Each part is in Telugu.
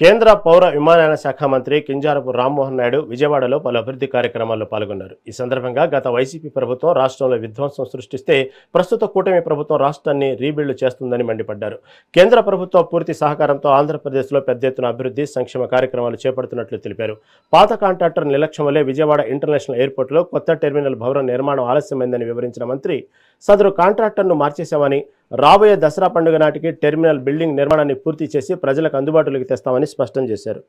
కేంద్ర పౌర విమానయాన శాఖ మంత్రి కింజారపు రామ్మోహన్ నాయుడు విజయవాడలో పలు అభివృద్ధి కార్యక్రమాల్లో పాల్గొన్నారు. ఈ సందర్భంగా గత వైసీపీ ప్రభుత్వం రాష్ట్రంలో విధ్వంసం సృష్టిస్తే ప్రస్తుత కూటమి ప్రభుత్వం రాష్ట్రాన్ని రీబిల్డ్ చేస్తుందని మండిపడ్డారు. కేంద్ర ప్రభుత్వం పూర్తి సహకారంతో ఆంధ్రప్రదేశ్లో పెద్ద ఎత్తున అభివృద్ధి సంక్షేమ కార్యక్రమాలు చేపడుతున్నట్లు తెలిపారు. పాత కాంట్రాక్టర్ నిర్లక్ష్యం వల్లే విజయవాడ ఇంటర్నేషనల్ ఎయిర్పోర్టులో కొత్త టెర్మినల్ భవన నిర్మాణం ఆలస్యమైందని వివరించిన మంత్రి సదరు కాంట్రాక్టర్ను మార్చేశామని, రాబోయే దసరా పండుగ నాటికి టెర్మినల్ బిల్డింగ్ నిర్మాణాన్ని పూర్తి చేసి ప్రజలకు అందుబాటులోకి తెస్తామని స్పష్టం చేశారు.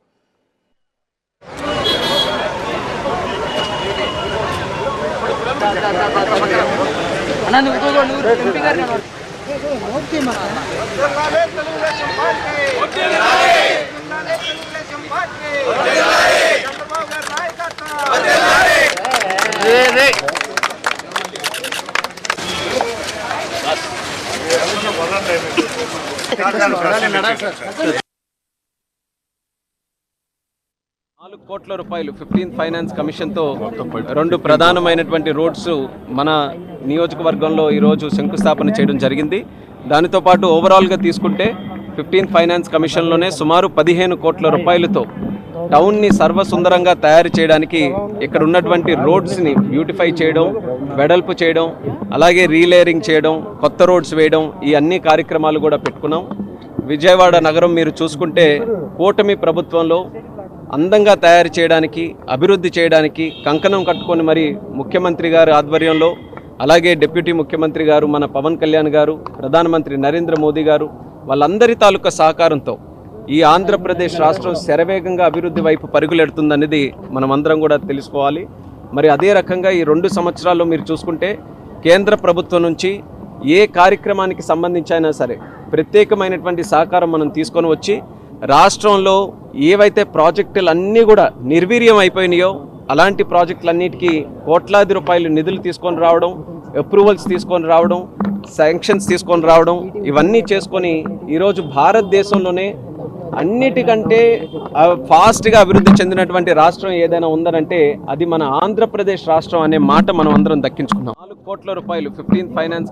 ₹4 కోట్ల 15th ఫైనాన్స్ కమిషన్తో 2 ప్రధానమైనటువంటి రోడ్స్ మన నియోజకవర్గంలో ఈరోజు శంకుస్థాపన చేయడం జరిగింది. దానితో పాటు ఓవరాల్గా తీసుకుంటే 15th ఫైనాన్స్ కమిషన్లోనే సుమారు ₹15 కోట్ల టౌన్ని సర్వసుందరంగా తయారు చేయడానికి ఇక్కడ ఉన్నటువంటి రోడ్స్ని బ్యూటిఫై చేయడం, వెడల్పు చేయడం, అలాగే రీలేరింగ్ చేయడం, కొత్త రోడ్స్ వేయడం, ఈ అన్ని కార్యక్రమాలు కూడా పెట్టుకున్నాం. విజయవాడ నగరం మీరు చూసుకుంటే కూటమి ప్రభుత్వంలో అందంగా తయారు చేయడానికి, అభివృద్ధి చేయడానికి కంకణం కట్టుకొని మరి ముఖ్యమంత్రి గారి ఆధ్వర్యంలో, అలాగే డిప్యూటీ ముఖ్యమంత్రి గారు మన పవన్ కళ్యాణ్ గారు, ప్రధానమంత్రి నరేంద్ర మోదీ గారు వాళ్ళందరి తాలూకా సహకారంతో ఈ ఆంధ్రప్రదేశ్ రాష్ట్రం శరవేగంగా అభివృద్ధి వైపు పరుగులెడుతుందనేది మనం అందరం కూడా తెలుసుకోవాలి. మరి అదే రకంగా ఈ 2 సంవత్సరాల్లో మీరు చూసుకుంటే కేంద్ర ప్రభుత్వం నుంచి ఏ కార్యక్రమానికి సంబంధించైనా సరే ప్రత్యేకమైనటువంటి సహకారం మనం తీసుకొని వచ్చి రాష్ట్రంలో ఏవైతే ప్రాజెక్టులు అన్నీ కూడా నిర్వీర్యం అయిపోయినాయో అలాంటి ప్రాజెక్టులన్నిటికీ కోట్లాది రూపాయలు నిధులు తీసుకొని రావడం, అప్రూవల్స్ తీసుకొని రావడం, శాంక్షన్స్ తీసుకొని రావడం, ఇవన్నీ చేసుకొని ఈరోజు భారతదేశంలోనే అన్నిటికంటే ఫాస్ట్గా అభివృద్ధి చెందినటువంటి రాష్ట్రం ఏదైనా ఉందనంటే అది మన ఆంధ్రప్రదేశ్ రాష్ట్రం అనే మాట మనం అందరం దక్కించుకున్నాం. ₹4 కోట్ల 15th ఫైనాన్స్